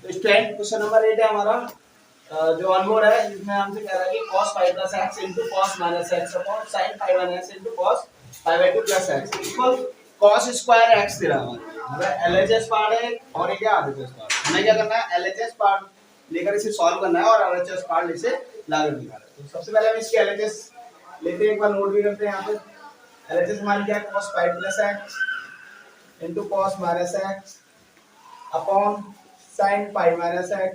तो student question number 8 है हमारा जो ऑनबोर्ड है, जिसमें हमसे कह रहा है कि cos pi plus x into cos minus x upon sin pi minus x into cos pi by 2 plus x equal cos square x दे रहा है हमारे, मतलब LHS पार्ट है और ये क्या RHS पार्ट। हमें क्या करना है, LHS पार्ट लेकर इसे सॉल्व करना है और RHS पार्ट इसे लागू निकालना है। तो सबसे पहले हम इसके LHS लेते हैं, एक बार नोट भी करते हैं। यहाँ पे LHS हमारी क्या है, cos pi plus x into cos minus x upon sin pi minus x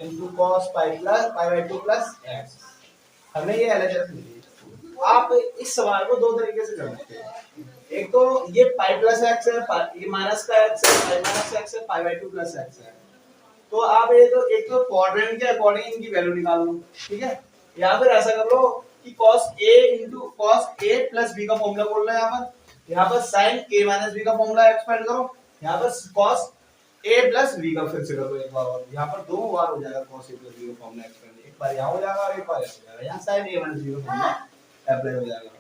into cos pi by 2 plus x। हमने ये LHS ली। आप इस सवाल को दो तरीके से कर सकते हैं। एक तो ये pi plus x है, ये माइनस का x है, pi minus x है, pi by 2 plus x है। तो आप ये तो एक तो क्वाड्रेंट के अकॉर्डिंग इनकी वैल्यू निकाल लो, ठीक है। या फिर ऐसा कर लो कि cos a into cos a plus b का फॉर्मूला बोल रहे हैं यहाँ पर sin a minus b का फॉर्मूला एक्सपेंड करो, यहाँ पर cos a plus b का फिर से करो एक बार और, यहाँ पर दो बार हो जाएगा cos a plus b का फॉर्मूला एक्सपेंड, एक बार यहाँ हो जाएगा और एक बार यहाँ हो जाएगा, यहाँ sin a minus b का फॉर्मूला अप्लाई हो जाएगा।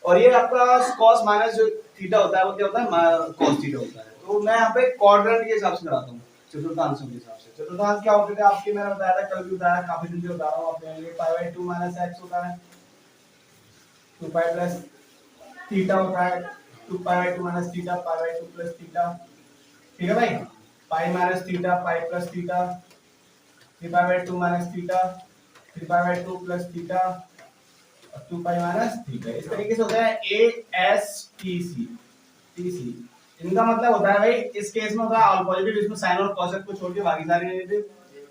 और ये आपका cos माइनस जो थीटा होता है वो क्या होता है, cos थीटा होता है। तो मैं यहाँ पे क्वाड्रेंट के हिसाब से कराता हूँ, चतुर्थांशों के हिसाब से। चतुर्थांश क्या होते थे आपके, मैंने बताया था, कल भी बताया, काफी दिन से बता रहा हूँ आपके लिए। पाई बाई 2 माइनस x होता है, 2 पाई प्लस थीटा होता है, 2 pi by 2 minus theta, pi by 2 plus theta, ठीक है भाई। Pi minus theta, pi plus theta, 3 pi by 2 minus theta, 3 pi by 2 plus theta, 2 pi minus theta. इस तरीके से होता है ASTC TC। इनका मतलब होता है भाई, इस केस में होता है ऑल पॉजिटिव, इसमें साइन और cos को छोड़ के बाकी सारे नेगेटिव,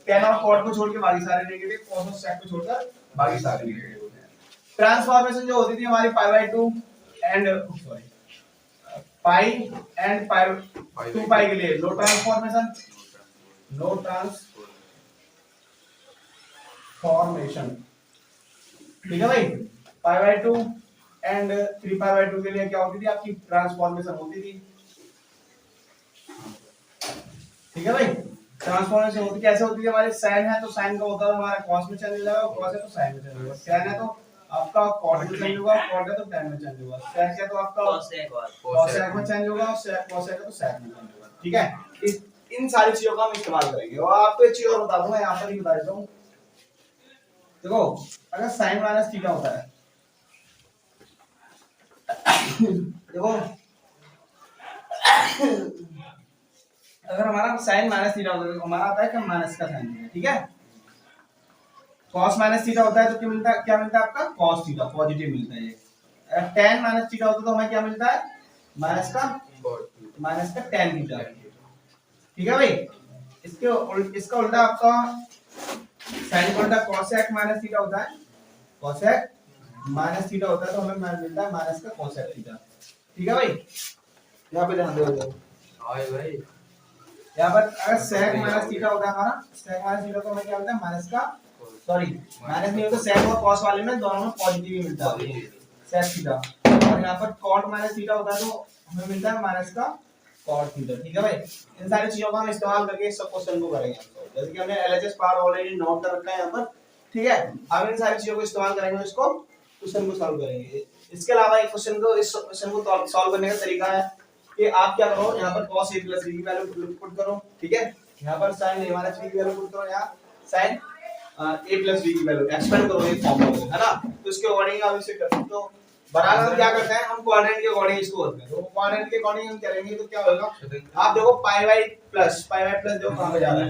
tan और cot को छोड़ के बाकी सारे नेगेटिव, cos और sec को छोड़कर बाकी सारे नेगेटिव होते हैं। ट्रांसफॉर्मेशन जो होती थी हमारी pi by 2 and pi and pi 2 पाई के लिए नो ट्रांसफॉर्मेशन, नो ट्रांसफॉर्मेशन, ठीक है भाई। Pi by 2 and 3 pi by 2 के लिए क्या होती थी आपकी, ट्रांसफॉर्मेशन होती थी, ठीक है भाई। ट्रांसफॉर्मेशन होती कैसे होती है, हमारे sin है तो sin का होता है हमारा cos में चेंज हो जाएगा, cos है तो sin में चेंज होगा, tan है तो आपका cot में चेंज होगा, cot है तो tan में चेंज होगा, sec है तो आपका cosec में चेंज होगा, और cosec है तो sec में चेंज होगा, ठीक है। इन सारी चीजों का हम इस्तेमाल करेंगे। और आपको एक चीज और बता दूं, मैं यहाँ पर ही बता देता हूँ। देखो अगर sin माइनस थीटा होता है, देखो अगर हमारा sin माइनस थीटा होता है तो हमारा आता है क्या, माइनस का sin थीटा, ठीक है। cos माइनस थीटा होता है तो क्या मिलता है आपका, cos थीटा पॉजिटिव मिलता है। अगर tan माइनस थीटा होता है तो हमें क्या मिलता है, माइनस का tan थीटा, ठीक है भाई। इसका उल्टा आपका sin का उल्टा cosec माइनस थीटा होता है, cosec माइनस थीटा होता है तो हमें मिलता है माइनस का cosec थीटा, ठीक है भाई। यहाँ पे ध्यान दो भाई, यहाँ पर अगर sec माइनस थीटा होता है हमारा, sec माइनस थीटा तो हमें क्या मिलता है, माइनस का, सॉरी माइनस नहीं होता, sec और cos वाले में दोनों में पॉजिटिव ही मिलता है sec थीटा। और यहाँ पर cot माइनस थीटा होता है तो हमें मिलता है माइनस का cot थीटा, ठीक है भाई। इन सारी चीजों का हम इस्तेमाल करके इस क्वेश्चन को करेंगे, जैसे कि हमने LHS पार्ट ऑलरेडी नोट कर रखा है यहाँ पर, ठीक है। अब इन सारी चीजों को इस्तेमाल करेंगे, इसको क्वेश्चन को सॉल्व करेंगे। इसके अलावा इस क्वेश्चन को सॉल्व करने का तरीका है कि आप क्या करो, यहाँ पर cos a plus b की वैल्यू पुट करो, ठीक है। यहाँ पर sin a minus b की वैल्यू पुट करो, यहाँ sin a plus b की वैल्यू एक्सपेंड करो ये फॉर्मूला को, है ना। तो इसके अकॉर्डिंग आप इसे कर सकते हो। बराबर हम क्या करते हैं, हम क्वाड्रेंट के अकॉर्डिंग इसको करते हैं। तो क्वाड्रेंट के अकॉर्डिंग हम करेंगे तो क्या होगा, आप देखो पाई बाई प्लस देखो कहां पे जा रहा है,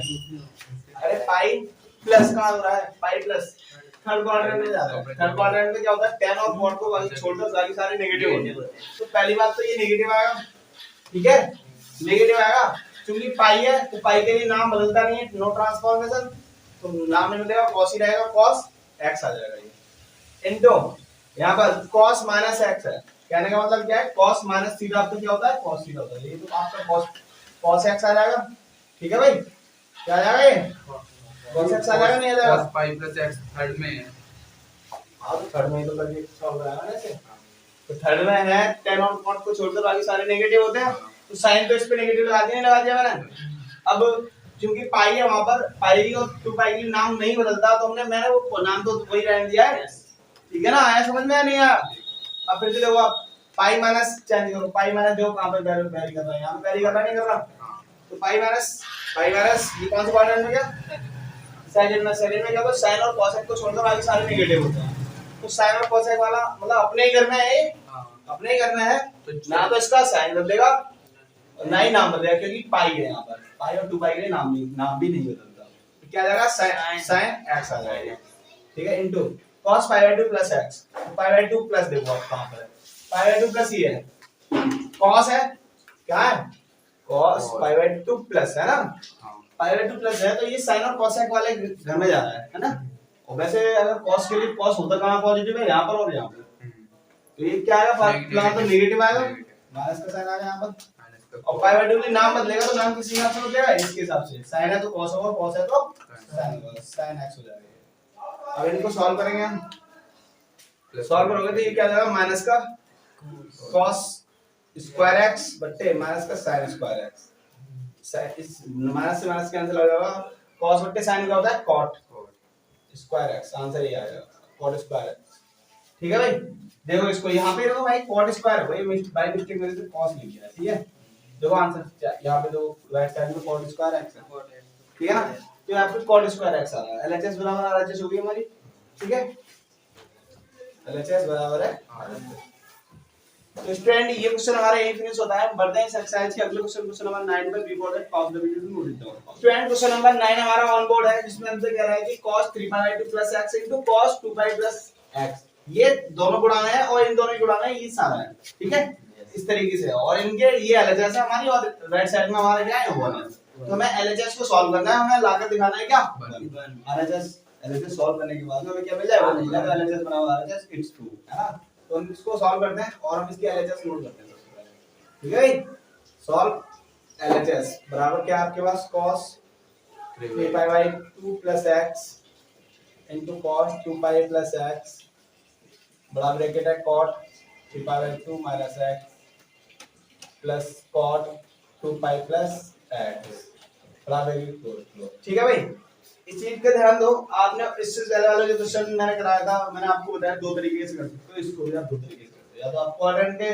अरे पाई प्लस कहां हो रहा है, पाई प्लस थर्ड क्वाड्रेंट में जा रहा है। थर्ड क्वाड्रेंट में क्या होता है, tan और cot को बाकी छोड़कर बाकी सारे नेगेटिव होते हैं। तो पहली बात तो ये नेगेटिव आएगा, ठीक है, नेगेटिव आएगा। क्योंकि पाई है तो पाई के लिए नाम बदलता नहीं है, नो ट्रांसफॉर्मेशन, तो नाम नहीं बदलेगा, cos ही रहेगा, cos x आ जाएगा ये। इनटू यहाँ पर cos माइनस x है, कहने का मतलब क्या है, cos माइनस थीटा आपका क्या होता है, cos थीटा होता है, ये तो आपका cos x आ जाएगा, ठीक है भाई। क्या आ जाएगा ये, cos x आ जाएगा, नहीं आ जाएगा, cos pi plus x third में है। हाँ तो थर्ड में तो करके सॉल्व कराया ना ऐसे। तो थर्ड में है tan और cot को छोड़कर बाकी सारे नेगेटिव होते हैं, तो sin तो इस पे नेगेटिव लगा दिया, नहीं लगा दिया मैंने। अब क्योंकि पाई है वहां पर, पाई और 2 पाई के लिए नाम नहीं बदलता, तो मैंने वो नाम तो वही रहने दिया है, ठीक है ना। आया समझ में, नहीं आया। अब फिर से देखो, आप पाई माइनस चेंज करो, पाई माइनस देखो कहां पर वेरी कर रहा है, यहां पे वेरी कर रहा नहीं कर रहा, तो पाई माइनस पाई माइनस ये कौन से क्वाड्रेंट में क्या सेकंड में क्या होता है साइन और कोसेक को छोड़कर बाकी सारे नेगेटिव होते हैं। तो साइन और कोसेक वाला मतलब अपने ही करना है ये, अपने ही करना है ना, तो इसका साइन बदलेगा और ना ही नाम बदलेगा क्योंकि पाई है यहाँ पर, पाई और 2 पाई के लिए नाम भी नहीं बदलता। तो क्या आ जाएगा साइन x आ जाएगा, ठीक है, into cos pi by 2 plus x, pi by 2 plus देखो आप कहां पर है, पाई बाय 2 प्लस ये है, cos है क्या है cos पाई बाय 2 प्लस है ना, पाई बाय 2 प्लस है तो ये साइन और कोसेक वाले घर में जा रहा है ना। और वैसे अगर cos के लिए cos होता कहां पॉजिटिव है यहाँ पर और यहाँ पर, तो ये क्या आएगा फॉर्मूला तो नेगेटिव आएगा, माइनस का साइन आ गया यहाँ पर। और पाई बाय 2 के लिए नाम बदलेगा तो नाम किसी हिसाब से बदलेगा इसके हिसाब से, साइन है तो cos होगा, cos है तो साइन होगा, साइन x हो जाएगा। अब इनको सॉल्व करेंगे हम, सॉल्व करोगे तो ये क्या आ जाएगा माइनस का cos स्क्वायर x बट्टे माइनस का sin स्क्वायर x, इस माइनस से माइनस कैंसिल हो जाएगा, cos बट्टे sin का होता है cot स्क्वायर x, आंसर ये आएगा cot स्क्वायर x। ठीक है भाई, देखो इसको यहाँ पे देखो भाई cot स्क्वायर है भाई, बाय मिस्टेक मेरे से cos लिख दिया, ठीक है, देखो आंसर यहाँ पे दो राइट साइड में cot स्क्वायर x है, ठीक है ना, तो यहाँ पे cot स्क्वायर x आ रहा है, LHS बराबर RHS होगी हमारी, ठीक है, LHS बराबर है RHS। तो स्टूडेंट ये क्वेश्चन हमारा यही फिनिश होता है, बढ़ते हैं इस एक्सरसाइज के अगले क्वेश्चन नंबर 9 पर, before that pause the video to note it down. Student question number 9 हमारा ऑन बोर्ड है, जिसमें हमसे कह रहा है कि cos 3π/2 + x * cos 2π + x, ये दोनों गुणाना है और इन दोनों की गुणाना है, ये सारा है, ठीक है, इस तरीके से, और इनके ये LHS है हमारी, और राइट साइड में हमारा क्या है 1 है, तो हमें LHS को सॉल्व करना है, हमें लाकर दिखाना है क्या LHS सॉल्व करने के बाद में हमें क्या मिल जाएगा, मिल जाएगा LHS बराबर RHS इट्स ट्रू, है ना। तो हम इसको सॉल्व करते हैं और हम इसकी LHS नोट करते हैं सबसे पहले, ठीक है भाई, सॉल्व LHS बराबर क्या है आपके पास cos 3π/2 + x into cos 2π + x बड़ा ब्रैकेट है cot 3π/2 - x plus cot 2π + x बड़ा ब्रैकेट क्लोज, ठीक है भाई। इस चीज का ध्यान दो, आपने इससे पहले वाला जो क्वेश्चन मैंने कराया था, मैंने आपको बताया दो तरीके से कर सकते हो इसको, या दो तरीके से करते हो, या तो आप क्वाड्रेंट के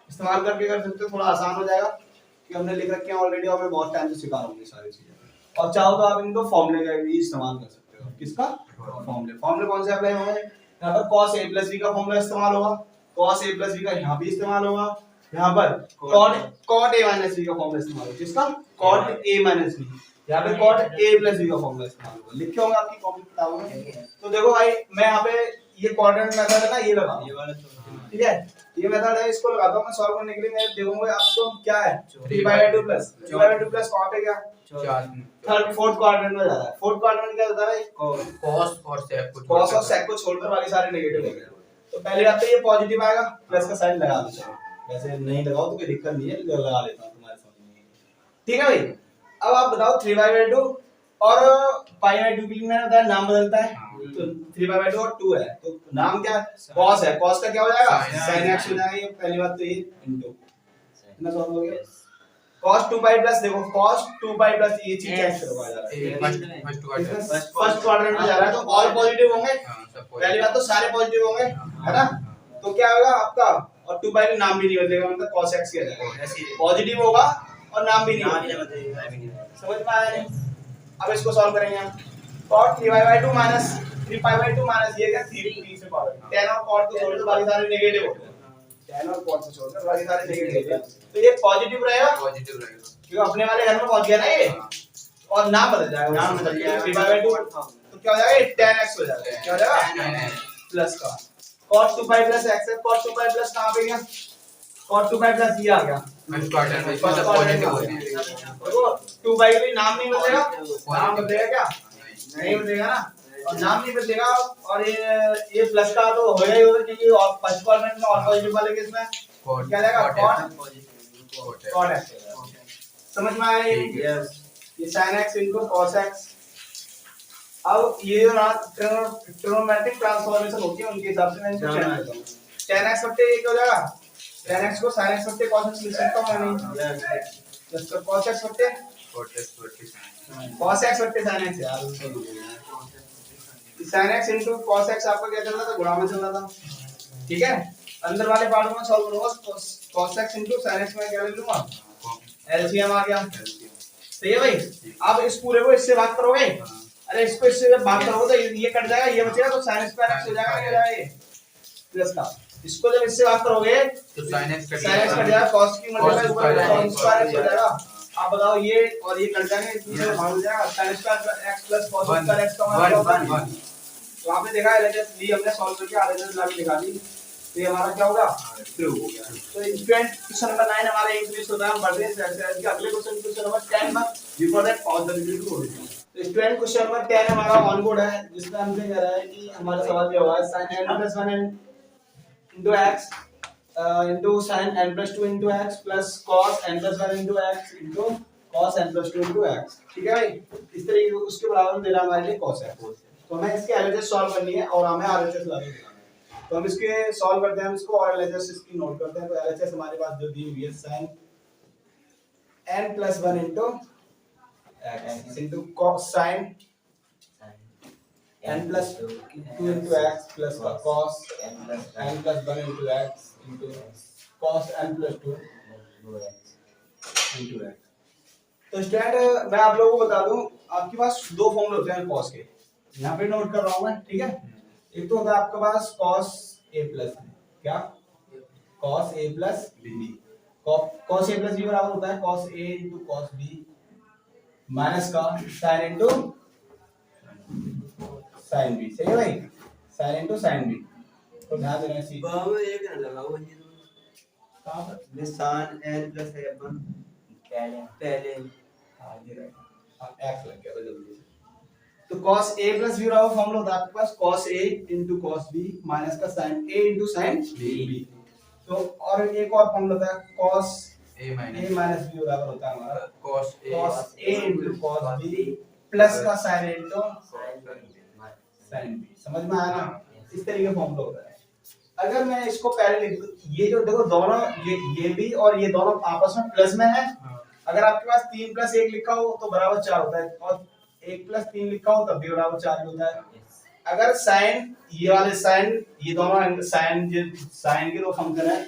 इस्तेमाल करके कर सकते हो, थोड़ा आसान हो जाएगा कि हमने लिख रखे हैं ऑलरेडी और मैं बहुत टाइम से सिखा रहा हूँ ये सारी चीजें, और चाहो तो आप इनको फॉर्मूले का भी इस्तेमाल कर सकते हो। किसका फॉर्मूले कौन से अप्लाई होंगे, यहाँ पर cos a + b का फॉर्मूला इस्तेमाल होगा, cos a + b का यहाँ भी इस्तेमाल होगा, यहाँ पर cot a - b का फॉर्मूला इस्तेमाल होगा, किसका cot a - b, यहाँ पे cot a + b का फॉर्मूला इस्तेमाल होगा, लिखे होंगे आपकी कॉपी किताबों में। तो देखो भाई मैं यहाँ पे ये क्वाड्रेंट मेथड है ना, ये लगा ये वाला, ठीक है, ये मेथड है, इसको लगाता हूँ मैं सॉल्व करने के लिए, मैं देखूंगा आपको क्या है 3/2 प्लस 3/2 प्लस कॉट है क्या थर्ड फोर्थ क्वाड्रेंट में जा रहा है, फोर्थ क्वाड्रेंट क्या होता है भाई cos और sec को छोड़कर बाकी सारे नेगेटिव हो गए। तो पहली बात तो ये पॉजिटिव आएगा, प्लस का साइन लगा दो, वैसे नहीं लगाओ तो कोई दिक्कत नहीं है, लगा लेता हूं तुम्हारे सामने, ठीक है भाई। अब आप बताओ 3/2 और π/2 के लिए मैंने बताया नाम बदलता है, तो 3/2 और 2 है तो नाम क्या cos है, cos का क्या हो जाएगा sin x हो जाएगा, ये पहली बात तो ये इनटू इतना सॉल्व हो गया, cos 2π प्लस देखो cos 2π प्लस ये चीज कैंसिल हो जाएगा, फर्स्ट क्वाड्रेंट में जा रहा है तो ऑल पॉजिटिव होंगे, पहली बात तो सारे पॉजिटिव होंगे, है ना, तो क्या होगा आपका, और 2π का नाम भी नहीं बदलेगा, मतलब cos x किया जाएगा, पॉजिटिव होगा और नाम भी नहीं बदलेगा, समझ में आया नहीं। अब इसको सॉल्व करेंगे हम, cot 3/2 माइनस 3π/2 माइनस ये क्या 3 से पावर 10 और cot को छोड़ दो बाकी सारे नेगेटिव होते हैं, 10 और cot से छोड़कर बाकी सारे नेगेटिव हैं, तो ये पॉजिटिव रहेगा क्योंकि अपने वाले घर में पहुंच गया ना ये, और नाम बदल जाएगा, नाम बदल जाएगा 3/2 तो क्या हो जाएगा 10x हो जाएगा, क्या हो जाएगा प्लस का cot 2π + x है, cot 2π प्लस कहां पे गया, cot 2π प्लस ये आ गया देखो 2π का भी नाम नहीं बदलेगा, नाम बदलेगा क्या नहीं बदलेगा ना, और नाम नहीं बदलेगा, और ये प्लस का तो होगा ही होगा क्योंकि और फर्स्ट क्वाड्रेंट में और पॉजिटिव वाले केस में क्या जाएगा cot x, समझ में आया ये sin x * cos x। अब ये जो ना ट्रिग्नोमेट्रिक ट्रांसफॉर्मेशन होती है उनके हिसाब से मैं इनको चेंज करता हूं, tan x बट्टे ये क्या हो जाएगा tan x को sin x बट्टे cos x लिख सकता हूं मैं नहीं, प्लस cos x बट्टे sin x यार, sin x * cos x आपका क्या चल रहा था, गुणा में चल रहा था, ठीक है, अंदर वाले पार्ट में सॉल्व करूंगा, cos x * sin x में क्या ले लूंगा एलसीएम आ गया, सही है भाई। अब इस पूरे को इससे भाग करोगे, अरे इसको इससे जब भाग करोगे तो ये कट जाएगा, ये बचेगा तो sin स्क्वायर x हो जाएगा, ये हो जाएगा ये प्लस का। इसको जब इससे भाग करोगे तो sin x कट जाएगा, cos की मल्टीप्लाई ऊपर sin स्क्वायर x हो जाएगा। आप बताओ ये और ये कट जाएंगे, इसमें भाग हो जाएगा sin square x plus cos square x का मतलब होता है 1। तो आपने देखा है LHS ली हमने सॉल्व करके RHS ला के दिखा दी, तो ये हमारा क्या होगा ट्रू हो गया। तो स्टूडेंट क्वेश्चन नंबर 9 हमारा इंग्लिश होता है, हम बढ़ रहे हैं एक्सरसाइज के अगले क्वेश्चन नंबर 10 में। Before that pause the video to original. तो स्टूडेंट क्वेश्चन नंबर 10 हमारा ऑन बोर्ड है, जिसमें हमसे कह रहा है कि हमारा सवाल ये होगा sin n plus 1 into x into sin n plus 2 into x plus cos n plus 1 into x into cos n plus 2 into x। ठीक है भाई, इस तरीके को उसके बराबर दे रहा है हमारे लिए cos x। तो हमें इसके LHS सॉल्व करनी है और हमें RHS लानी है, तो हम इसके सॉल्व करते हैं इसको और LHS इसकी नोट करते हैं। तो LHS हमारे पास जो दी हुई है sin n plus 1 into x into cos sin n plus 2 into x plus cos n plus 1 into x into cos n plus 2 into x। तो स्टूडेंट मैं आप लोगों को बता दूं, आपके पास दो फॉर्मूले होते हैं cos के, यहाँ पे नोट कर रहा हूं मैं, ठीक है। एक तो होता है आपके पास cos a plus b, क्या cos a plus b, cos a plus b बराबर होता है cos a into cos b minus का sin into sin b। सही है भाई, sin into sin b। तो ध्यान देना इसी बाबू एक ना लगाओ ये कहां पर निशान n plus f1 पहले आगे रहेगा, x लग गया तो जल्दी से। तो cos a plus b बराबर फॉर्मूला होता है आपके पास cos a into cos b minus का sin a into sin b। तो और एक और फॉर्मूला होता है cos a minus b बराबर होता है हमारा cos a into cos b plus का sin a into sin b। समझ में आया ना, इस तरीके का फॉर्मूला होता है। अगर मैं इसको पहले लिख दूं, ये जो देखो दोनों ये भी और ये दोनों आपस में प्लस में है। अगर आपके पास 3 प्लस 1 लिखा हो तो बराबर 4 होता है, और 1 प्लस 3 लिखा हो तब भी बराबर 4 ही होता है। अगर साइन ये वाले साइन ये दोनों साइन के दो फंक्शन है,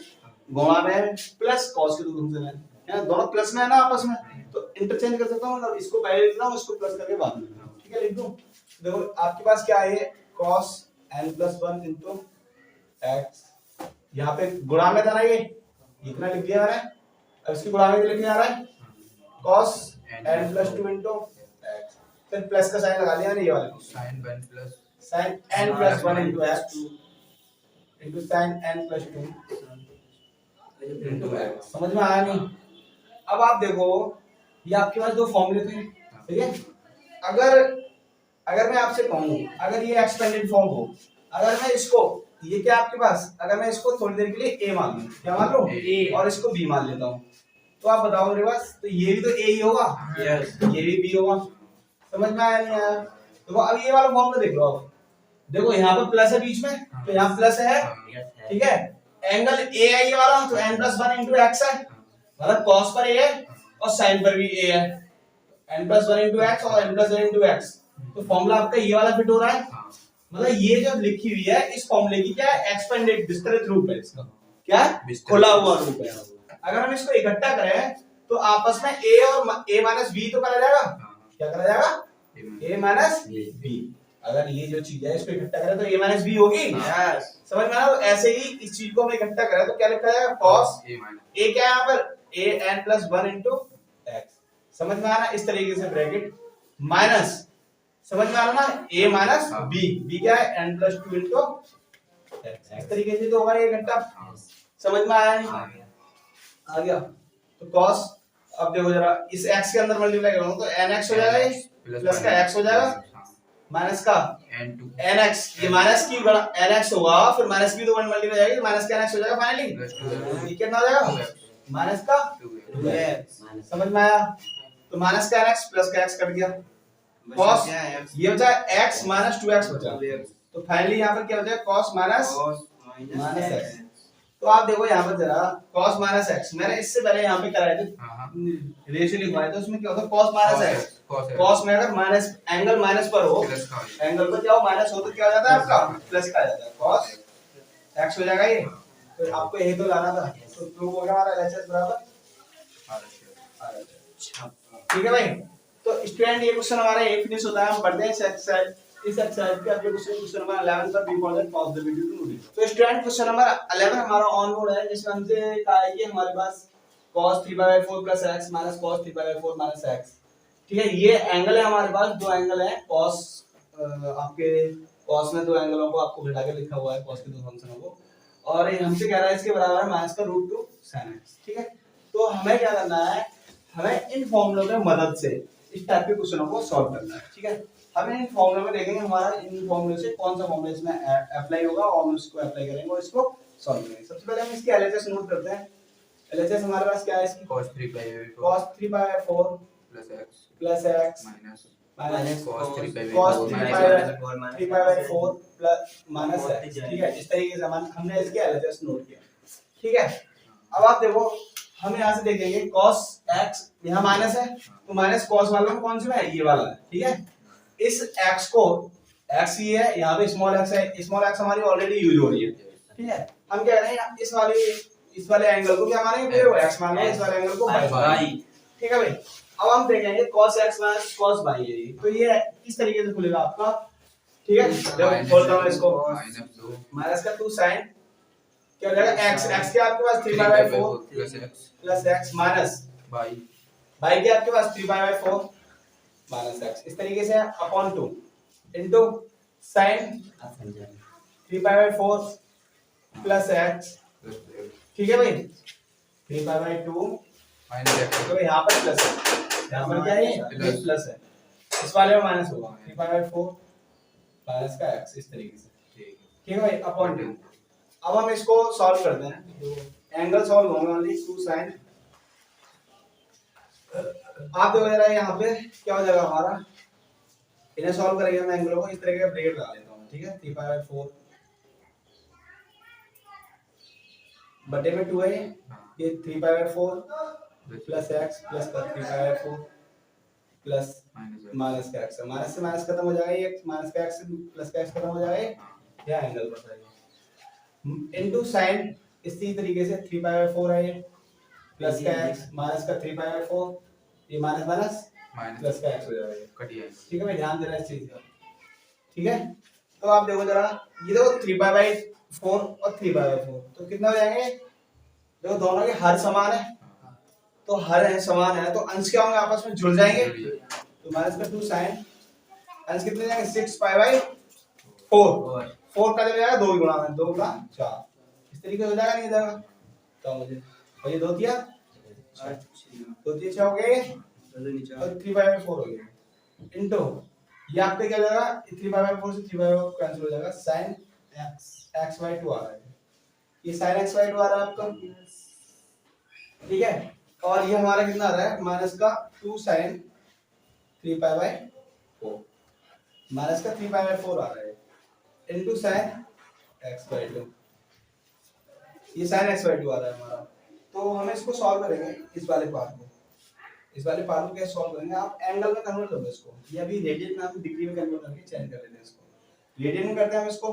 गुणा में प्लस कॉस के दो फंक्शन है, दोनों प्लस में है ना आपस में, तो इंटरचेंज कर सकता हूं, मतलब इसको पहले लिखना हूं, इसको प्लस करके बाद में लिखना हूं। ठीक है, लिख दूं। देखो आपके पास क्या है cos n plus 1 into x, यहाँ पे गुणा में था ना, ये इतना लिख दिया मैंने। अब इसकी गुणा में लिखने आ रहा है cos n plus 2 into x, फिर प्लस का साइन लगा दिया ना, ये वाला sin 1 plus sin n plus 1 into x into sin n plus 2 into x। समझ में आया नहीं? अब आप देखो ये आपके पास दो फॉर्मूले थे, ठीक है। अगर मैं आपसे कहूं, अगर ये एक्सपेंडेड फॉर्म हो, अगर मैं इसको ये क्या आपके पास, अगर मैं इसको थोड़ी देर के लिए a मान लूं, क्या मान लूं a, और इसको b मान लेता हूं, तो आप बताओ मेरे पास, तो ये भी तो a ही होगा, यस ये भी b होगा। समझ में आया नहीं आया? तो अब ये वाला फॉर्मूला देख लो आप, देखो यहाँ पर प्लस है बीच में, तो यहाँ प्लस है, ठीक है। एंगल a है ये वाला, तो n plus 1 into x है, मतलब cos पर a है और sin पर भी a है, n plus 1 into x और n plus 1 into x। तो फॉर्मूला आपका ये वाला फिट हो रहा है, मतलब ये जो लिखी हुई है इस फॉर्मूले की क्या है, एक्सपेंडेड विस्तृत रूप है इसका, क्या खुला हुआ रूप है। अगर हम इसको इकट्ठा करें तो आपस में a और a minus b तो करा जाएगा, क्या करा जाएगा a minus b। अगर ये जो चीज है इसको इकट्ठा करें तो a minus b होगी, यस समझ में आया? तो ऐसे ही इस चीज को हम इकट्ठा करें तो क्या लिखा जाएगा cos a, क्या है यहाँ पर a n plus 1 into x। समझ में आया ना? इस तरीके से ब्रैकेट माइनस, समझ में आ रहा ना, a माइनस b क्या है n plus 2 into x। इस तरीके से तो हमारा ये घंटा समझ में आया नहीं? आ गया। तो cos, अब देखो जरा इस x के अंदर मल्टीप्लाई करूंगा तो nx हो जाएगा, ये प्लस का x हो जाएगा माइनस का nx, ये माइनस की बड़ा nx होगा, फिर माइनस की तो वन मल्टीप्लाई हो जाएगी, माइनस का nx हो जाएगा फाइनली, ये कितना हो जाएगा माइनस का 2x। समझ में आया? तो माइनस का nx प्लस का x कट गया, cos ये बचा x माइनस 2x बचा, तो फाइनली यहाँ पर क्या हो जाएगा cos माइनस x। तो आप देखो यहाँ पर जरा cos माइनस x, मैंने इससे पहले यहाँ पे कराए थे रेशियो लिखवाए थे, उसमें क्या होता है cos माइनस x। cos में अगर माइनस एंगल माइनस पर हो, एंगल पर क्या हो माइनस हो तो क्या हो जाता है आपका प्लस का आ जाता है, cos x हो जाएगा ये। तो आपको यही तो लाना था, तो प्रूव हो गया हमारा LHS बराबर। ठीक है भाई। तो स्टूडेंट ये क्वेश्चन हमारा एक फिनिश होता है, हम पढ़ते हैं इस एक्सरसाइज के अगले क्वेश्चन नंबर 11 पर before that pause the video to notice. तो स्टूडेंट क्वेश्चन नंबर 11 हमारा ऑन बोर्ड है, जिसमें हमसे कहा है कि हमारे पास cos 3/4 plus x minus cos 3/4 minus x, ठीक है। ये एंगल है हमारे पास, दो एंगल है cos, आपके cos में दो एंगलों को आपको घटा के लिखा हुआ है, cos के दो फंक्शनों को, और ये हमसे कह रहा है इसके बराबर है माइनस का √2 sin x, ठीक है। तो हमें क्या करना है, हमें इन फॉर्मूलों की मदद से इस टाइप के क्वेश्चनों को सॉल्व करना है, ठीक है। हमें इन फॉर्मूलों में देखेंगे हमारा इन फॉर्मूले से कौन सा फॉर्मूला इसमें अप्लाई होगा, और हम उसको अप्लाई करेंगे और इसको सॉल्व करेंगे। सबसे पहले हम इसकी एलएचएस नोट करते हैं। एलएचएस हमारे पास क्या है इसकी, cos 3/4 cos 3/4 plus x minus cos cos 3/4 3/4 plus minus x, ठीक है। इस तरीके से हमने इसके एलएचएस नोट किया, ठीक है। अब आप देखो, हम यहाँ से देखेंगे cos x यहाँ माइनस है, तो माइनस cos वाला में कौन सा है, ये वाला है, ठीक है। इस x को, x ये है, यहाँ पे स्मॉल x है, स्मॉल x हमारी ऑलरेडी यूज हो रही है, ठीक है। हम कह रहे हैं इस वाले एंगल को क्या मानेंगे, पूरे x मान लेंगे, इस वाले एंगल को y, ठीक है भाई। अब हम देखेंगे cos x minus cos y है, तो ये किस तरीके से खुलेगा आपका, ठीक है। जब खोलता हूं इसको, माइनस का 2 sin क्या हो जाएगा, x के आपके पास 3/4 plus x minus y के आपके पास 3/4 minus x, इस तरीके से upon 2 into sin 3/4 plus x, ठीक है भाई। 3/2 तो यहाँ पर प्लस है, यहाँ पर क्या है, ये प्लस है, इस वाले में माइनस होगा, 3/4 माइनस का x, इस तरीके से, ठीक है भाई, अपॉन 2। अब हम इसको सॉल्व करते हैं, एंगल सॉल्व होंगे ओनली 2 sin, आप देखो जरा यहाँ पे क्या हो जाएगा हमारा, इन्हें सॉल्व करेंगे हम एंगलों को, इस तरीके का ब्रैकेट लगा लेता हूँ, ठीक है। 3/4 बटे में 2 है, ये 3/4 प्लस x प्लस का 3/4 प्लस माइनस का x, माइनस से माइनस खत्म हो जाएगा, ये माइनस का x प्लस का x खत्म हो जाएगा, यह एंगल बढ़ जाएगा, इनटू sin, इसी तरीके से 3/4 है ये, प्लस का x माइनस का 3/4, ये माइनस माइनस प्लस का x हो जाएगा, ठीक है भाई, ध्यान देना इस चीज का, ठीक है। तो आप देखो जरा, ये देखो 3/4 और 3/4, तो कितना हो जाएंगे, देखो दोनों के हर समान है, तो हर है समान है, तो अंश क्या होंगे, आपस में जुड़ जाएंगे, तो माइनस का 2 sin, अंश कितने जाएंगे, 6/4, 4 का जाएगा 2 गुणा में, 2 गुणा 4, इस तरीके से हो जाएगा, नहीं जाएगा, तो मुझे और ये 2 दिया 2 6 हो गए, और 3/4 हो गया, इनटू ये आपके क्या जाएगा, 3/4 से 3/4 कैंसिल हो जाएगा, sin x/2 आ रहा है, ये sin x/2 आ रहा है आपका, ठीक है। और ये हमारा कितना आ रहा है, माइनस का 2 sin 3/4, माइनस का 3/4 आ रहा है, इनटू sin x/2, ये sin x/2 आ रहा है हमारा। तो हम इसको सॉल्व करेंगे, इस वाले पार्ट को, कैसे सॉल्व करेंगे, आप एंगल में कन्वर्ट करोगे इसको, ये अभी रेडियन में हम डिग्री में कन्वर्ट करके चेंज कर लेते हैं इसको, रेडियन में करते हैं हम इसको,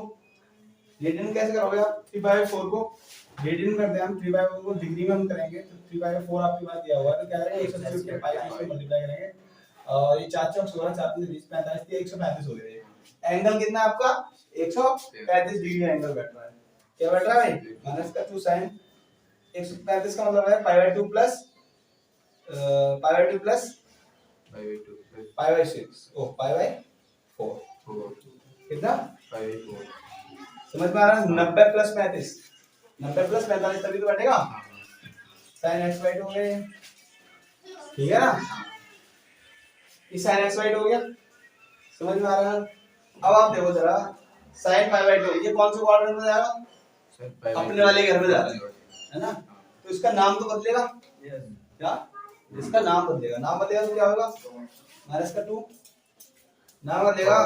रेडियन कैसे करोगे आप, 3/4 को रेडियन में करते हैं हम, 3/4 को डिग्री में हम करेंगे, तो 3/4 आपके पास दिया हुआ है, तो क्या करेंगे 180 के पाई से मल्टीप्लाई करेंगे, और ये 4 चौक 16 4 3 20 45 ये 135 हो गया, एंगल कितना आपका 135 डिग्री एंगल बैठ रहा है, क्या बैठ रहा है भाई, माइनस का 2 sin 135 का मतलब है π/2 प्लस π/6 ओ π/4 कितना समझ में आ रहा है, 90 प्लस 35 तभी तो बैठेगा, sin x/2 हो गया, ठीक है ना, ये sin x/2 हो गया, समझ में आ रहा है। अब आप देखो जरा sin π/2, ये कौन से क्वाड्रेंट में जाएगा, अपने वाले घर में जा रहा है ना, तो इसका नाम तो बदलेगा, क्या इसका नाम बदलेगा तो क्या होगा, माइनस का 2, नाम बदलेगा,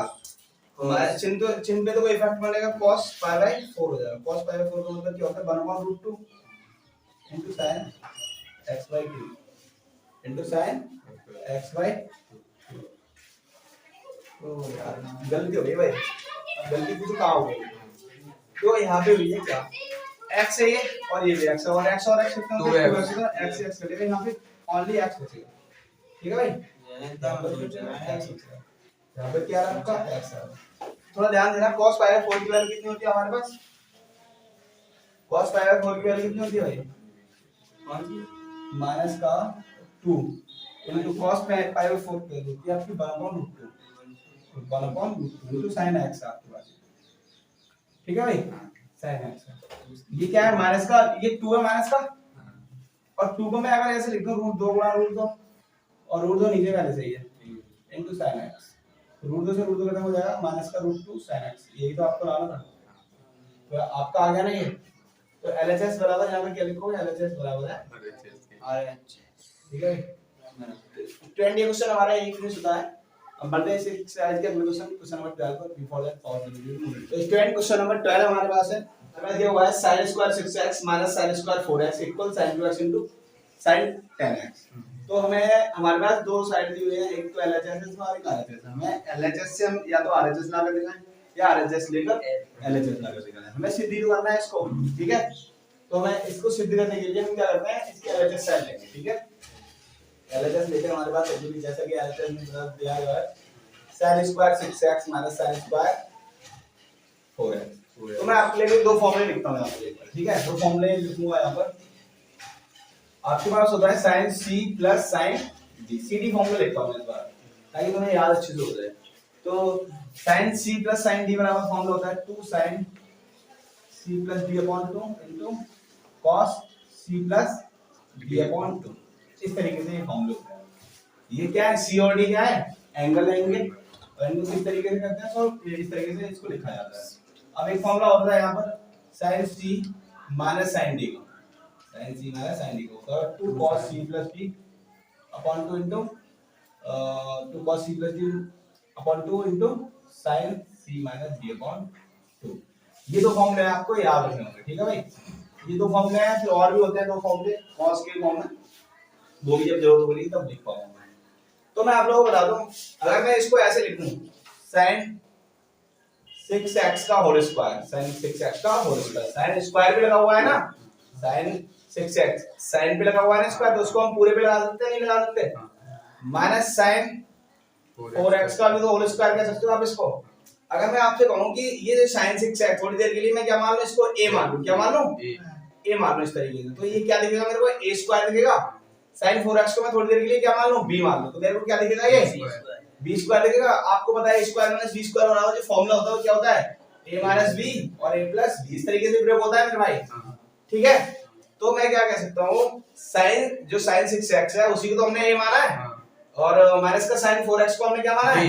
चिन्ह पे तो कोई इफेक्ट पड़ेगा, cos π/4 हो जाएगा, cos π/4 का मतलब क्या होता है, 1/√2 into sin x/2 into sin x/2, तो यार गलती हो गई भाई, गलती कुछ कहाँ हो गई, तो यहाँ पे हुई है क्या, x है ये, और ये भी x है, और x कितना होगा, x से x कटेगा, यहाँ पे ओनली x बचेगा, ठीक है भाई। यहाँ पे क्या है आपका x है। थोड़ा ध्यान देना, cos पाई बाय 4 की वैल्यू कितनी होती है हमारे पास? cos पाई बाय 4 की वैल्यू कितनी होती है भाई? कौन सी? माइनस का 2 इनटू cos पाई बाय 4 की वैल्यू होती है आपकी 1/√2 1/√2 sin x आपके पास। ठीक है भाई, sin x। ये क्या है माइनस का, ये 2 है माइनस का, और 2 को मैं अगर ऐसे लिख दूं √2 गुणा √2, और √2 नीचे पहले से ही है इनटू sin x। √2 से √2 खत्म हो जाएगा, माइनस का √2 sin x, यही तो आपको लाना था। तो आपका आ गया ना ये। तो LHS बराबर यहाँ पे क्या लिखोगे? LHS बराबर है RHS। ठीक है। 20 क्वेश्चन हमारा ये फिनिश होता है। अब बढ़ते हैं इस साइज के अगले क्वेश्चन नंबर 12 पर। Before that pause the video. तो स्टूडेंट क्वेश्चन नंबर 12 हमारे पास है। हमें दिया हुआ है sin square 6x minus sin square 4x equal sin 2x into sin 10x। तो हमें हमारे पास दो साइड दी हुई है, एक तो LHS है और एक RHS है। हमें LHS से हम या तो RHS ला कर दिखाएं या RHS लेकर LHS ला कर दिखाएं। हमें सिद्ध करना है इसको, ठीक है। तो हमें इसको सिद्ध करने के लिए हम क्या करते हैं, इसकी LHS साइड लेंगे, ठीक है। LHS लेके हमारे पास एक्चुअली जैसा कि LHS में बता दिया गया है sin square 6x minus sin square 4x। तो मैं आपके लिए दो फॉर्मूले लिखता हूं आपके लिए, ठीक है। दो फॉर्मूले लिखूंगा यहां पर। आपके पास होता है sin c plus sin d। cd formula लिखता हूं इस बार ताकि तुम्हें याद अच्छे से हो जाए। तो sin c plus sin d बराबर फॉर्मूला होता है 2 sin c plus d upon 2 into cos c plus d upon 2। इस तरीके से ये फॉर्मूला होता है। ये क्या है, c और d क्या है, एंगल लेंगे और इनको किस तरीके से करते हैं, तो इस तरीके से इसको लिखा जाता है। अब एक फॉर्मूला होता है यहां पर sin c minus sin d का, sin c minus sin d को होता है 2 cos c plus d upon 2 into 2 cos c plus d upon 2 into sin c minus d upon 2। ये दो फॉर्मूले आपको याद रखने होंगे, ठीक है भाई। ये दो फॉर्मूले हैं, फिर और भी होते हैं दो फॉर्मूले cos के फॉर्म में, वो भी जब जरूरत होगी तब लिख पाऊंगा। तो मैं आप लोगों को बता दूं, अगर मैं इसको ऐसे लिख दूं sin 6x का होल स्क्वायर, sin 6x का होल स्क्वायर, sin स्क्वायर भी लगा हुआ है ना, sin 6x sin पे लगा हुआ है ना स्क्वायर, तो उसको हम पूरे पे लगा सकते हैं, नहीं लगा सकते? माइनस sin 4x का भी तो होल स्क्वायर कह सकते हो आप इसको। अगर मैं आपसे कहूं कि ये जो sin 6x थोड़ी देर के लिए मैं क्या मान लूं, इसको a मान लूं, क्या मान लूं, a मान लूं इस तरीके से, तो ये क्या दिखेगा मेरे को, a स्क्वायर दिखेगा। sin 4x को मैं थोड़ी देर के लिए क्या मान लूं, b मान लूं, तो मेरे को क्या दिखेगा, ये b स्क्वायर दिखेगा। आपको पता है a square minus b square बराबर जो फार्मूला होता है वो क्या होता है, a माइनस b और a प्लस b। इस तरीके से प्रयोग होता है मेरे भाई, ठीक है। तो मैं क्या कह सकता हूं, sin जो sin 6x है उसी को तो हमने a माना है, और माइनस का sin 4x को हमने क्या माना है,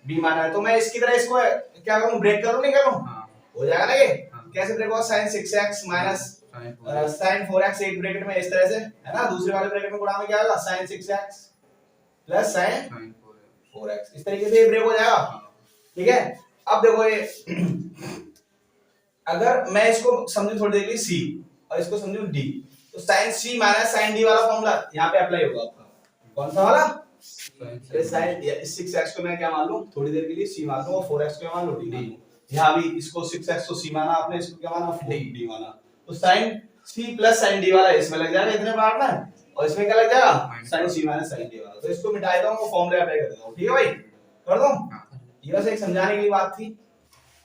b माना है। तो मैं इसकी तरह इसको क्या करूं, ब्रेक करूं, नहीं करूं, हो जाएगा ना ये। कैसे ब्रेक होगा, sin 6x minus sin 4x एक ब्रैकेट में इस तरह से है ना, दूसरे वाले ब्रैकेट में गुणा में क्या होगा, sin 6x plus sin 4x, इस तरीके से ये ब्रेक हो जाएगा, ठीक है। अब देखो ये अगर मैं इसको समझूं थोड़ी देर के लिए c और इसको समझूं d, तो sin c minus sin d वाला फॉर्मूला यहाँ पे अप्लाई होगा आपका। कौन सा वाला, sin 6x को मैं क्या मान लूं, थोड़ी देर के लिए c मान लूं, और 4x को मान लूं d। यहाँ भी इसको 6x को c माना आपने, इसको क्या माना, d माना। तो sin c plus sin d वाला इसमें लग जाएगा इतने पार्ट में, और इसमें क्या लग जाएगा, sin c minus sin d वाला। तो इसको मिटा देता हूं, वो फॉर्मूला अप्लाई कर देता हूं, ठीक है भाई, कर दूं। ये बस एक समझाने के लिए बात थी।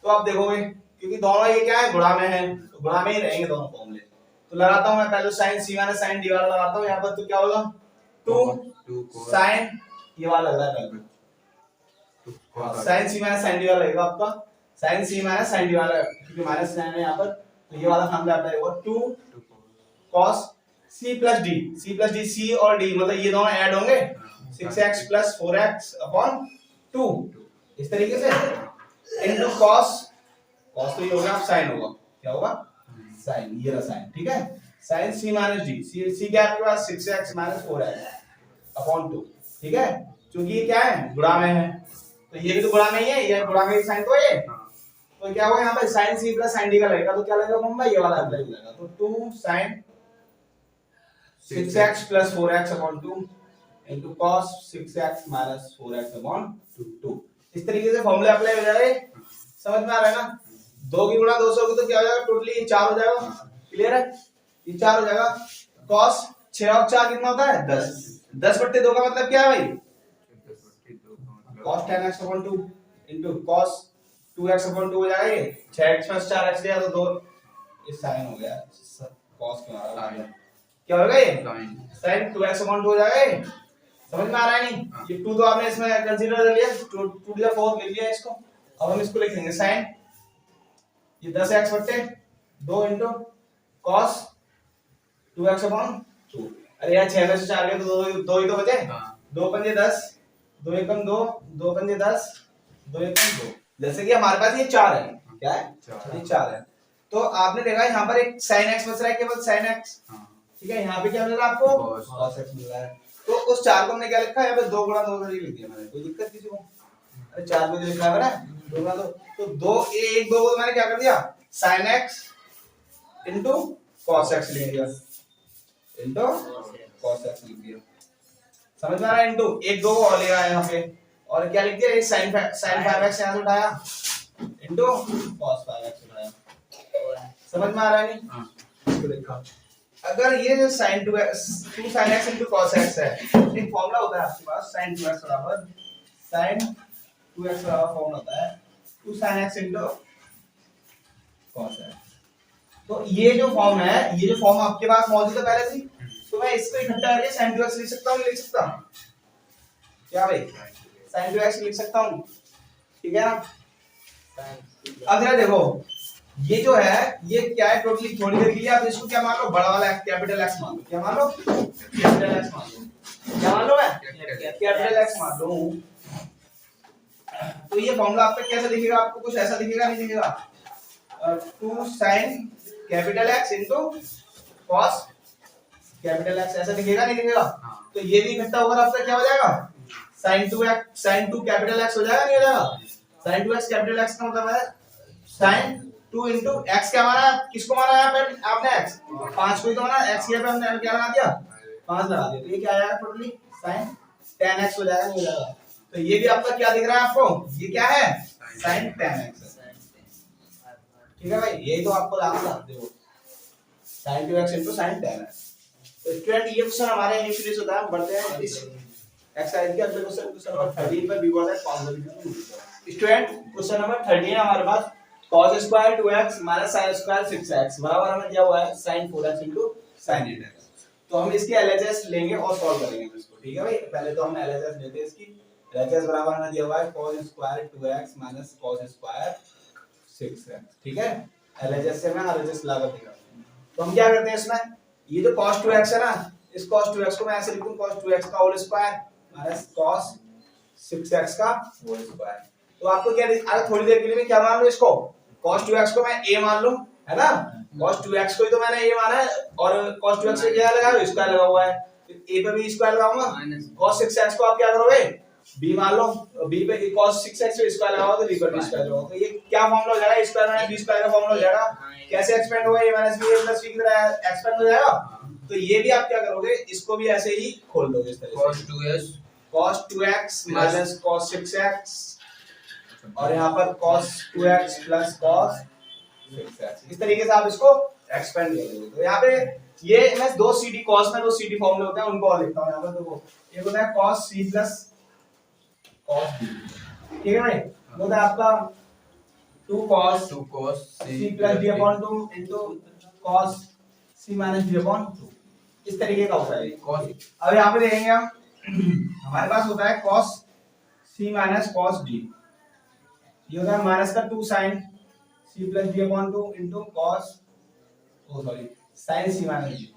तो आप देखोगे क्योंकि दोनों ये क्या है, गुणा में है, तो गुणा में ही रहेंगे दोनों फॉर्मूले। तो लगाता हूं मैं पहले sin c minus sin d वाला लगाता हूं यहां पर, तो क्या होगा 2 sin, ये वाला लग रहा है पहले, sin c minus sin d वाला लगेगा आपका, sin c minus sin d वाला, क्योंकि माइनस साइन है यहां पर, तो ये वाला फॉर्मूला आता है वो 2 cos c plus d, c और d मतलब ये दोनों ऐड होंगे, 6x प्लस 4x अपॉन 2, इस तरीके से इनटू cos तो ये होगा, sin होगा, क्या होगा, sin, ये रहा sin, ठीक है। sin c minus d, c क्या है आपके पास, 6x माइनस 4x अपॉन 2, ठीक है। क्योंकि ये क्या है, गुणा में है, तो ये भी तो गुणा में ही है, ये गुणा में ही साइन तो है, तो क्या होगा यहाँ पर sin c plus sin d का लगेगा, तो क्या लगेगा मम्मा, ये वाला अप्लाई लगेगा। तो 2 sin 6x plus 4x upon 2 into cos 6x minus 4x upon 2। इस तरीके से फॉर्मूले अप्लाई हो जाएंगे, समझ में आ रहा है ना। 2 की गुणा 2 से होगी तो क्या हो जाएगा, टोटली ये 4 हो जाएगा, क्लियर है, ये 4 हो जाएगा। cos 6 और 4 कितना होता है 10। 10/2 का मतलब क्या है भाई cos 10x upon 2 into cos 2x upon 2 हो जाएगा ये 6x plus 4x लिया तो 2 ये sin हो गया cos क्यों आ रहा है क्या होगा ये sin 2x upon 2 हो जाएगा ये समझ में आ रहा है नहीं ये 2 तो आपने इसमें कंसीडर कर लिया 2 to the 4 लिख लिया इसको अब हम इसको लिख लेंगे sin ये 10x बटे 2 into cos 2x upon 2 अरे यार 6 में से 4 गए तो 2 ही तो बचे 2 पंजे 10 2 एकम 2 2 पंजे 10 2 एकम 2 जैसे कि हमारे पास ये 4 है क्या है ये 4 है तो आपने देखा यहाँ पर एक sin x बच रहा है केवल sin x ठीक है यहाँ पे क्या मिल रहा है आपको cos x मिल रहा है तो उस 4 को हमने क्या लिखा है यहाँ पे 2 गुणा 2 करके लिख दिया मैंने कोई दिक्कत किसी को अरे 4 को जो लिखा है ना 2 गुणा 2 तो 2 1 2 को मैंने क्या कर दिया sin x into cos x लिख दिया into cos x लिख दिया समझ में आ रहा है into 1 2 को और ले रहा है यहाँ पे और क्या लिख दिया ये sin 5x यहाँ से उठाया into cos 5x उठाया समझ में आ रहा है नहीं इसको देखा अगर ये जो sin 2x 2 sin x into cos x है एक फॉर्मूला होता है आपके पास sin 2x बराबर sin 2x बराबर फॉर्मूला होता है 2 sin x into cos x तो ये जो फॉर्म है ये जो फॉर्म आपके पास मौजूद है पहले से तो मैं इसको इकट्ठा करके sin 2x लिख सकता हूं लिख सकता क्या भाई sin 2x लिख सकता हूं ठीक है ना अब जरा देखो ये जो है ये क्या है टोटली थोड़ी देर के लिए आप इसको क्या मान लो बड़ा वाला कैपिटल X मान लो क्या मान लो कैपिटल X मान लो क्या मान लो मैं कैपिटल X मान लो तो ये फॉर्मूला आपका कैसा दिखेगा आपको कुछ ऐसा दिखेगा नहीं दिखेगा 2 sin capital X into cos capital X ऐसा दिखेगा नहीं दिखेगा तो ये भी इकट्ठा होकर आपका क्या हो जाएगा sin 2 कैपिटल X हो जाएगा नहीं हो जाएगा sin 2x कैपिटल X का मतलब है sin 2 into x क्या माना है किसको माना है आपने x 5 को ही तो माना x के पे हमने क्या लगा दिया 5 लगा दिया तो ये क्या आएगा टोटली sin 10x हो जाएगा नहीं हो जाएगा तो ये भी आपका क्या दिख रहा है आपको ये क्या है sin 10x ठीक है भाई यही तो आपको लाना देखो sin 2x into sin 10x तो स्टूडेंट ये क्वेश्चन हमारे यही फिनिश होता है हम बढ़ते हैं इस एक्सरसाइज के अगले क्वेश्चन नंबर 13 पर भी बोला है स्टूडेंट क्वेश्चन नंबर 13 हमारे पास cos square 2x minus sin square 6x बराबर हमें दिया हुआ है sin 4x into sin 8x तो हम इसकी LHS लेंगे और सॉल्व करेंगे इसको ठीक है भाई पहले तो हम LHS लेते हैं इसकी LHS बराबर हमें दिया हुआ है cos square 2x minus cos square 6x ठीक है LHS से मैं RHS ला कर दिखा तो हम क्या करते हैं इसमें ये जो cos 2x है ना इस cos 2x को मैं ऐसे लिखूं cos 2x का whole square minus cos 6x का होल स्क्वायर तो आपको क्या अगर थोड़ी देर के लिए मैं क्या मान लूं इसको cos 2x को मैं a मान लूं है ना cos 2x को ही तो मैंने a माना है और cos 2x पे क्या लगा है स्क्वायर लगा हुआ है तो a पे भी स्क्वायर लगाऊंगा cos 6x को आप क्या करोगे b मान लो b पे cos 6x पे स्क्वायर लगाओ तो b पर भी स्क्वायर लगाओ तो ये क्या फार्मूला हो जाएगा स्क्वायर माइनस b स्क्वायर का फार्मूला हो जाएगा कैसे एक्सपेंड होगा a minus b a plus b की तरह एक्सपेंड हो जाएगा तो ये भी आप क्या करोगे इसको भी ऐसे ही खोल दोगे इस तरह से cos 2x minus cos 6x और यहाँ पर cos 2x plus cos 6x इस तरीके से आप इसको एक्सपेंड करोगे तो यहाँ पे ये मैं दो cd cos में दो cd फॉर्मूले होते हैं उनको और लिखता हूँ यहाँ पर देखो एक होता है cos c plus cos b ठीक है भाई होता है आपका 2 cos c plus d upon 2 into cos c minus d upon 2 इस तरीके का होता है अब यहाँ पे देखेंगे हम हमारे पास होता है cos c minus cos d ये होता है माइनस का 2 sin c plus d upon 2 into cos sin c minus d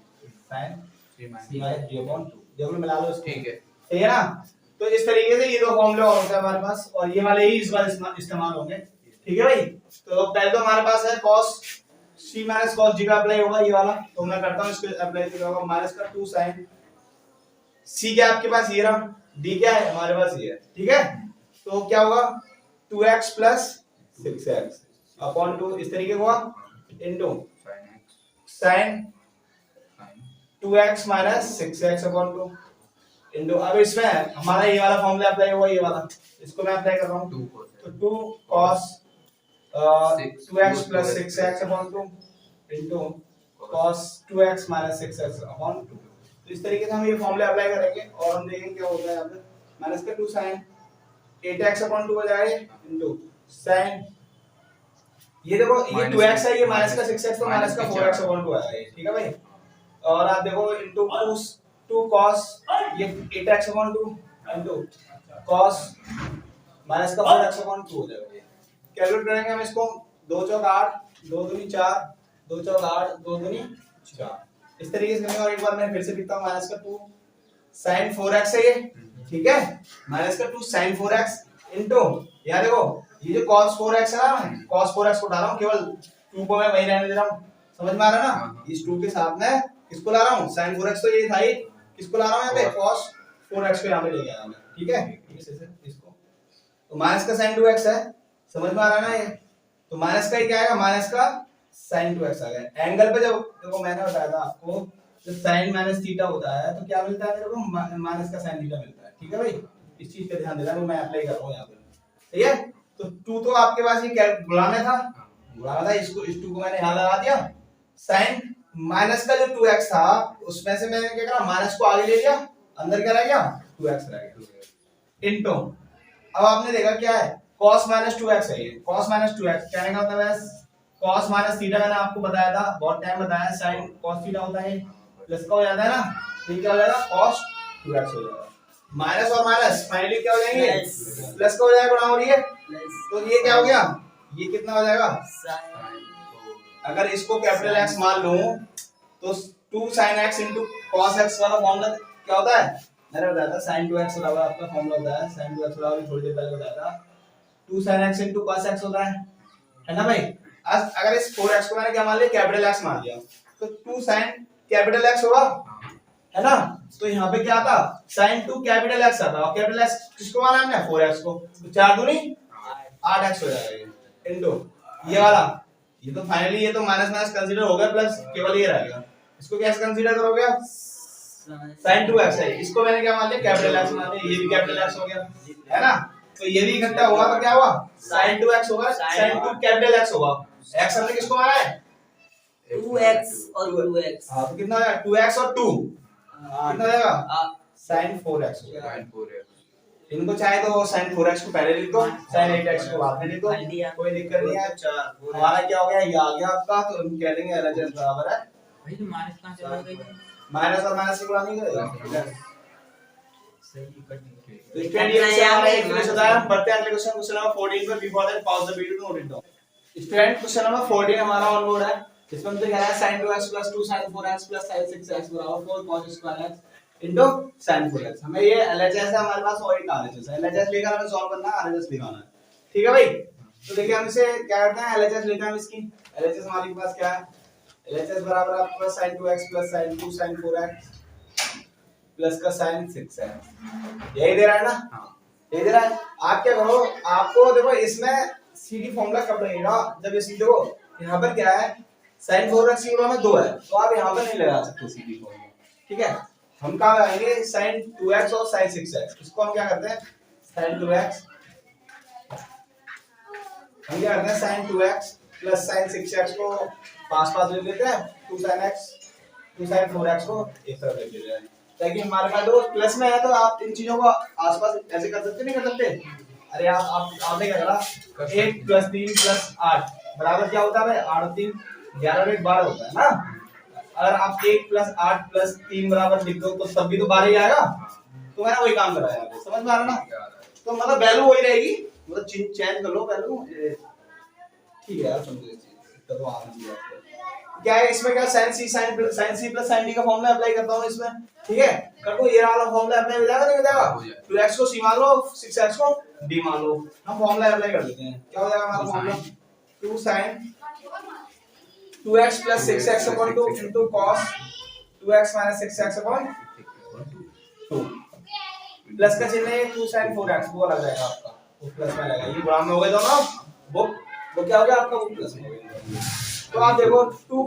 sin c minus d upon 2 देखो मिला लो इसको ठीक है ना तो इस तरीके से ये दो फॉर्मूले और होते हैं हमारे पास और ये वाले ही इस बार इस्तेमाल होंगे ठीक है भाई तो पहले तो हमारे पास है cos c minus cos d का अप्लाई होगा ये वाला तो मैं करता हूं इसको अप्लाई किया होगा माइनस का 2 sin c क्या आपके पास ये रहा d क्या है हमारे पास ये है ठीक है तो क्या होगा 2x plus 6x upon 2 इस तरीके को into sin 2x minus 6x upon 2 into अब इसमें हमारा ये वाला फॉर्मूला अप्लाई होगा ये वाला इसको मैं अप्लाई कर रहा हूँ तो 2 cos 2x plus 6x upon 2 into cos 2x minus 6x upon 2 तो इस तरीके से हम ये फॉर्मूला अप्लाई करेंगे और हम देखेंगे क्या होता है यहाँ पे माइनस का 2 sin 8x/2 हो जाएगा इनटू sin ये देखो ये 2x है ये माइनस का 6x तो माइनस का 4x/2 आएगा ये ठीक है भाई और आप देखो इनटू 2 cos ये 8x/2 इनटू cos माइनस का 4x/2 हो जाएगा ये कैलकुलेट करेंगे हम इसको 2 चौक 8 2 दूनी 4 2 चौक 8 2 दूनी 4 इस तरीके से करेंगे और एक बार मैं फिर से लिखता हूं माइनस का 2 sin 4x है ये ठीक है माइनस का 2 sin 4x इनटू यहां देखो ये जो cos 4x है ना मैं cos 4x को उठा रहा हूं केवल 2 को मैं वही रहने दे रहा हूं समझ में आ रहा है ना इस 2 के साथ में किसको ला रहा हूं sin 4x तो ये था ही किसको ला रहा हूं यहां पे cos 4x को यहां पे ले गया मैं ठीक है इसको तो माइनस का sin 2x है समझ में आ रहा है ना ये तो माइनस का ही क्या आएगा माइनस का sin 2x आ गया एंगल पे जब देखो मैंने बताया था आपको जब sin माइनस थीटा होता है तो क्या मिलता है मेरे को माइनस का sin थीटा मिलता है ठीक है भाई इस चीज पे ध्यान देना वो मैं अप्लाई कर रहा हूं यहां पे सही है तो 2 तो आपके पास ये गुणा में था इसको इस 2 को मैंने यहां लगा दिया sin माइनस का जो 2x था उसमें से मैंने क्या करा माइनस को आगे ले लिया अंदर क्या रह गया 2x रह गया इनटू अब आपने देखा क्या है cos माइनस 2x है ये cos माइनस 2x कहने का मतलब है cos माइनस थीटा मैंने आपको बताया था बहुत टाइम बताया sin cos थीटा होता है प्लस का हो जाता है ना तो ये क्या हो जाएगा cos 2x हो जाएगा माइनस और माइनस फाइनली क्या हो जाएंगे प्लस का हो जाएगा गुणा हो रही है तो ये क्या हो गया ये कितना हो जाएगा अगर इसको कैपिटल X मान लूं तो 2 sin x cos x वाला फॉर्मूला क्या होता है मैंने बताया था sin 2x बराबर आपका फॉर्मूला होता है sin 2x बराबर थोड़ी देर पहले बताया था 2 sin x cos x होता है ना भाई आज अगर इस 4x को मैंने क्या मान लिया कैपिटल X मान लिया तो 2 sin कैपिटल X होगा है ना तो यहाँ पे क्या आता sin 2 कैपिटल X आता और कैपिटल X किसको माना हमने 4x को तो 4 दूनी 8x हो जाएगा ये इनटू ये वाला ये तो फाइनली ये तो माइनस माइनस कंसीडर हो गया प्लस केवल ये रहेगा इसको क्या कंसीडर करोगे आप sin 2x है इसको मैंने क्या मान लिया कैपिटल X मान लिया ये भी कैपिटल X हो गया है ना तो ये भी इकट्ठा हुआ तो क्या हुआ sin 2x होगा sin 2 कैपिटल X होगा x हमने किसको माना है 2x और 2x हां तो कितना आया 2x और 2 कितना आएगा sin 4x हो गया sin 4x इनको चाहे तो sin 4x को पहले लिख दो sin 8x को बाद में लिख दो कोई दिक्कत नहीं है हमारा क्या हो गया ये आ गया आपका तो हम कह देंगे LHS बराबर है भाई तो माइनस कहां चला गया माइनस और माइनस से गुणा नहीं करेगा सही कट तो स्टूडेंट ये से हमारा एक क्वेश्चन था हम बढ़ते हैं अगले क्वेश्चन नंबर 14 पर before that pause the video to note it down student question number 14 हमारा ऑन बोर्ड है इसमें हमसे कह रहा है sin 2x 2 sin 4x sin 6x बराबर 4 cos square x into sin 4x हमें ये LHS है हमारे पास और एक RHS है LHS लेकर हमें सॉल्व करना है RHS निकालना है ठीक है भाई तो देखिए हम इसे क्या करते हैं LHS लेते हैं हम इसकी LHS हमारे पास क्या है LHS बराबर आपके पास sin 2x sin 2 sin 4x plus का sin 6x यही दे रहा है ना हां यही दे रहा है आप क्या करो आपको देखो इसमें सीडी फॉर्मूला कब लगेगा जब इस देखो यहां पर क्या है sin 4x की जगह में 2 है तो आप यहां पर नहीं लगा सकते सीडी फॉर्मूला ठीक है हम कहां लगाएंगे sin 2x और sin 6x इसको हम क्या करते हैं sin 2x हम क्या करते हैं sin 2x plus sin 6x को पास पास ले लेते हैं 2 sin x 2 sin 4x को एक तरफ ले लेते हैं ताकि हमारे पास दो प्लस में है तो आप इन चीजों को आसपास ऐसे कर सकते नहीं कर सकते अरे आपने क्या करा 1 + 3 + 8 बराबर क्या होता है भाई 8 और 3 11 और 1 12 होता है ना अगर आप 1 + 8 + 3 बराबर लिख दो तो तब भी तो 12 ही आएगा तो मैंने वही काम कराया आपको समझ में आ रहा ना तो मतलब वैल्यू वही रहेगी मतलब चेंज कर लो वैल्यू ठीक है यार समझ तो आ रही है क्या है इसमें क्या sin c + sin d का फार्मूला अप्लाई करता हूं इसमें ठीक है कर दो ये वाला फार्मूला अप्लाई हो जाएगा नहीं हो जाएगा 2x को c मान लो 6x को d मान लो हम फार्मूला अप्लाई कर देते हैं क्या हो जाएगा हमारा formula 2 sin 2x + 6x / 2 into cos 2x - 6x / 2 plus का चिन्ह है 2 sin 4x वो लग जाएगा आपका वो प्लस में लगेगा ये गुणा में हो गए दोनों वो क्या हो गया आपका वो प्लस में हो गया तो आप देखो 2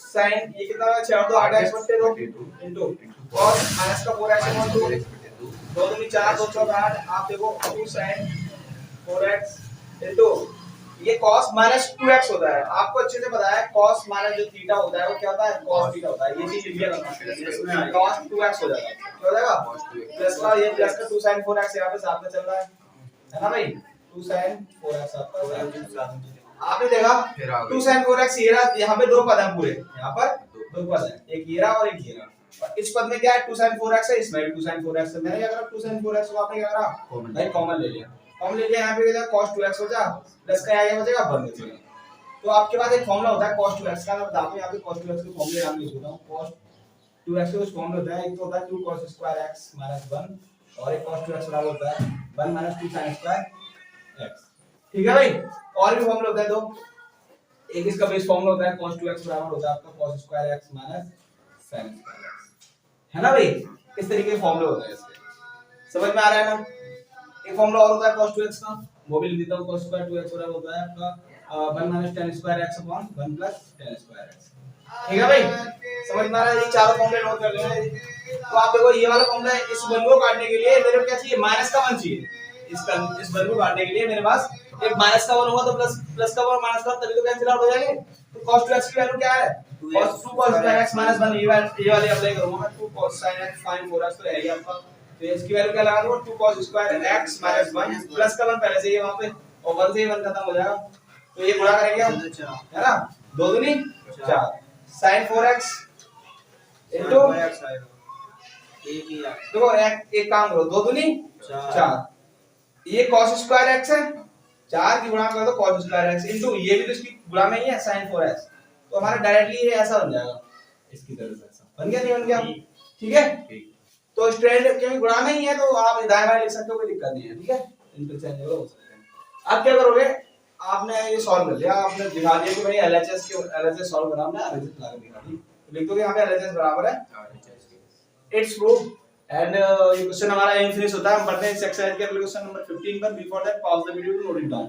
sin ये कितना है 6 और 2 8x / 2 into cos माइनस का 4x / 2 2 दूनी 4 2 चौक 8 आप देखो 2 sin 4x into ये cos माइनस 2x होता है। आपको अच्छे से पता है cos माइनस जो थीटा होता है वो क्या होता है, cos थीटा होता है। ये चीज लिख लिया करना, इसमें cos 2x हो जाएगा, क्या हो जाएगा, प्लस का ये प्लस का 2 sin 4x यहाँ पे साथ में चल रहा है ना भाई, 2 sin 4x आपका आपने देखा 2 sin 4x ये रहा, यहाँ पे दो पद हैं पूरे, यहाँ पर दो पद हैं, एक ये रहा और एक ये रहा। और इस पद में क्या है 2 sin 4x है, इसमें भी 2 sin 4x है। मैंने क्या करा 2 sin 4x को आपने क्या करा भाई कॉमन ले लिया, कॉमन ले लिया, यहाँ पे क्या cos 2x हो जा प्लस का आगे बचेगा 1 बचेगा। तो आपके पास एक फॉर्मूला होता है cos 2x का, मैं बताता हूं यहाँ पे cos 2x के फॉर्मूले नाम लिख देता हूं। cos 2x का कुछ फॉर्मूला होता है, एक तो होता है 2 cos स्क्वायर x माइनस 1 और एक cos 2x बराबर होता है 1 माइनस 2 sin स्क्वायर x। ठीक है भाई, और भी फॉर्मूला होता है दो, एक इसका बेस फॉर्मूला होता है cos 2x बराबर होता है आपका cos square x minus sin square x, है ना भाई। इस तरीके के फॉर्मूले होते हैं इसके, समझ में आ रहा है ना। एक फॉर्मूला और होता है cos 2x का, वो भी लिख देता हूं, cos स्क्वायर 2x बराबर होता है आपका 1 minus tan square x upon 1 plus tan square x। ठीक है भाई, समझ में आ रहा है। ये चारों फॉर्मूले नोट कर लेना। तो आप देखो ये वाला फॉर्मूला, इस वन को काटने के लिए मेरे को क्या चाहिए, माइनस का 1 चाहिए। इस वन को काटने के लिए मेरे पास एक माइनस का 1 होगा तो प्लस का 1 माइनस का, तभी तो कैंसिल आउट हो जाएंगे। तो cos 2x की वैल्यू क्या है, cos 2 cos square x minus 1, ये वाले अप्लाई करूंगा मैं, 2 cos sin x sin 4x तो है ही आपका। तो इसकी वैल्यू क्या लगा दूंगा 2 cos square x minus 1 plus का 1 पहले से ही है वहां पे और 1 से ही 1 खत्म हो जाएगा। तो ये गुणा करेंगे हम, है ना, 2 दूनी 4 sin 4x इनटू देखो एक काम करो, 2 दूनी 4, ये cos स्क्वायर x है, 4 की गुणा कर दो cos स्क्वायर x इनटू ये भी तो इसकी गुणा में ही है sin 4x, तो हमारा डायरेक्टली ये ऐसा बन जाएगा, इसकी तरह से ऐसा बन गया, नहीं बन गया, ठीक है। तो स्टैंडर्ड क्योंकि गुणा में ही है तो आप दाएं बाएं लिख सकते हो, कोई दिक्कत नहीं है, ठीक है, इंटरचेंजेबल हो सकते हैं। अब क्या करोगे, आपने ये सॉल्व कर लिया, आपने दिखा दिया कि भाई एलएचएस सॉल्व करा, हमने एलएचएस लगा दिखा दी, तो लिख दो कि यहां पे एलएचएस बराबर है इट्स प्रूफ एंड ये क्वेश्चन हमारा यहीं फिनिश होता है। हम पढ़ते हैं इस एक्सरसाइज के क्वेश्चन नंबर 15 पर। Before that pause the video to note it down.